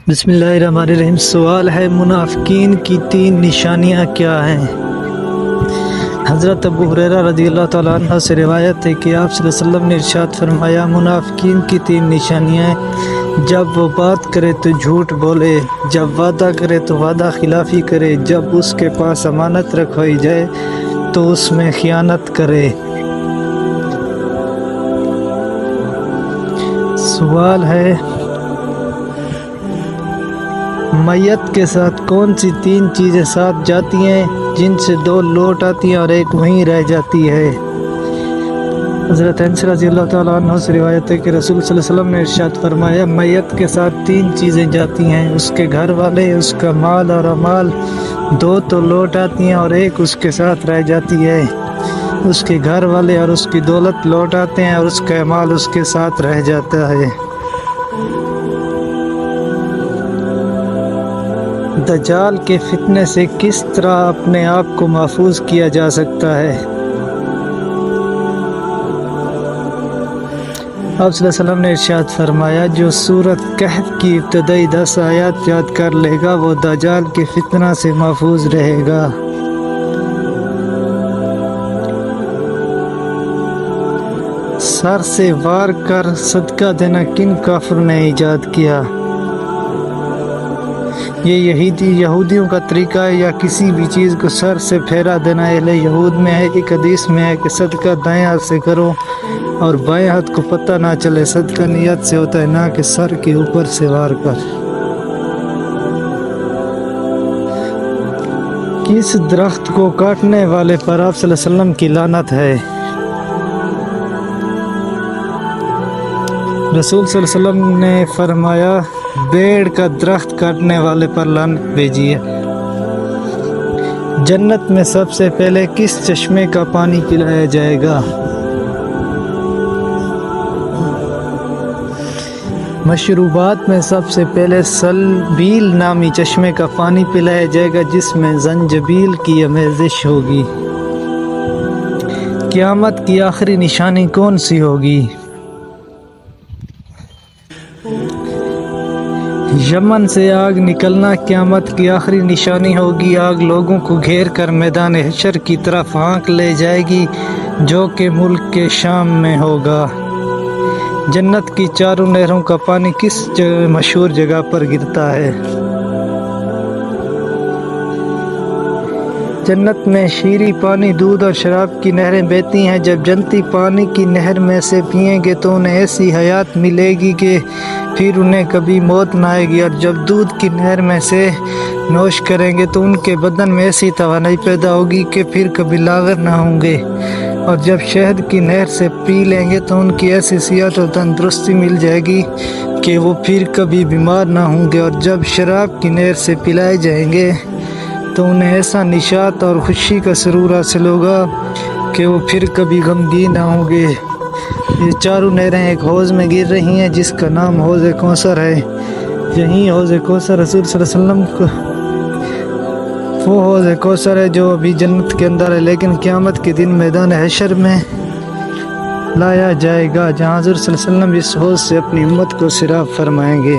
بسم اللہ الرحمن الرحیم۔ سوال ہے منافقین کی 3 نشانیاں کیا ہیں؟ حضرت ابو ہریرہ رضی اللہ تعالیٰ عنہ سے روایت ہے کہ آپ صلی اللہ علیہ وسلم نے ارشاد فرمایا، منافقین کی 3 نشانیاں ہیں: جب وہ بات کرے تو جھوٹ بولے، جب وعدہ کرے تو وعدہ خلافی کرے، جب اس کے پاس امانت رکھوائی جائے تو اس میں خیانت کرے۔ سوال ہے، میت کے ساتھ کون سی 3 چیزیں ساتھ جاتی ہیں جن سے 2 لوٹ آتی ہیں اور 1 وہیں رہ جاتی ہے؟ حضرت انس رضی اللہ تعالیٰ عنہ سے روایت ہے کہ رسول صلی اللہ علیہ وسلم نے ارشاد فرمایا، میت کے ساتھ 3 چیزیں جاتی ہیں، اس کے گھر والے، اس کا مال اور امال، 2 تو لوٹ آتی ہیں اور 1 اس کے ساتھ رہ جاتی ہے۔ اس کے گھر والے اور اس کی دولت لوٹ آتے ہیں اور اس کا مال اس کے ساتھ رہ جاتا ہے۔ دجال کے فتنے سے کس طرح اپنے آپ کو محفوظ کیا جا سکتا ہے؟ آپ صلی اللہ علیہ وسلم نے ارشاد فرمایا، جو سورۃ کہف کی ابتدائی 10 آیات یاد کر لے گا وہ دجال کے فتنہ سے محفوظ رہے گا۔ سر سے وار کر صدقہ دینا کن کافر نے ایجاد کیا؟ یہ یہودیوں کا طریقہ ہے یا کسی بھی چیز کو سر سے پھیرا دینا اہل یہود میں ہے؟ ایک حدیث میں ہے کہ صدقہ دائیں ہاتھ سے کرو اور بائیں ہاتھ کو پتہ نہ چلے، صدقہ نیت سے ہوتا ہے نہ کہ سر کے اوپر سے وار کر۔ کس درخت کو کاٹنے والے پر آپ صلی اللہ علیہ وسلم کی لعنت ہے؟ رسول صلی اللہ علیہ وسلم نے فرمایا، بیڑ کا درخت کاٹنے والے پر لعنت بھیجیے۔ جنت میں سب سے پہلے کس چشمے کا پانی پلایا جائے گا؟ مشروبات میں سب سے پہلے سلبیل نامی چشمے کا پانی پلایا جائے گا جس میں زنجبیل کی آمیزش ہوگی۔ قیامت کی آخری نشانی کون سی ہوگی؟ یمن سے آگ نکلنا قیامت کی آخری نشانی ہوگی۔ آگ لوگوں کو گھیر کر میدان حشر کی طرف ہانک لے جائے گی جو کہ ملک کے شام میں ہوگا۔ جنت کی 4 نہروں کا پانی کس مشہور جگہ پر گرتا ہے؟ جنت میں شیریں پانی، دودھ اور شراب کی نہریں بہتی ہیں۔ جب جنتی پانی کی نہر میں سے پئیں گے تو انہیں ایسی حیات ملے گی کہ پھر انہیں کبھی موت نہ آئے گی، اور جب دودھ کی نہر میں سے نوش کریں گے تو ان کے بدن میں ایسی توانائی پیدا ہوگی کہ پھر کبھی لاغر نہ ہوں گے، اور جب شہد کی نہر سے پی لیں گے تو ان کی ایسی صحت اور تندرستی مل جائے گی کہ وہ پھر کبھی بیمار نہ ہوں گے، اور جب شراب کی نہر سے پلائے جائیں گے تو انہیں ایسا نشاط اور خوشی کا سرور حاصل ہوگا کہ وہ پھر کبھی غمگین نہ ہوں گے۔ یہ 4 نہریں ایک حوض میں گر رہی ہیں جس کا نام حوض کوثر ہے۔ یہی حوض کوثر رسول صلی اللہ علیہ وسلم کو وہ حوض کوثر ہے جو ابھی جنت کے اندر ہے، لیکن قیامت کے دن میدان حشر میں لایا جائے گا جہاں حضور صلی اللہ علیہ وسلم اس حوض سے اپنی امت کو سیراب فرمائیں گے۔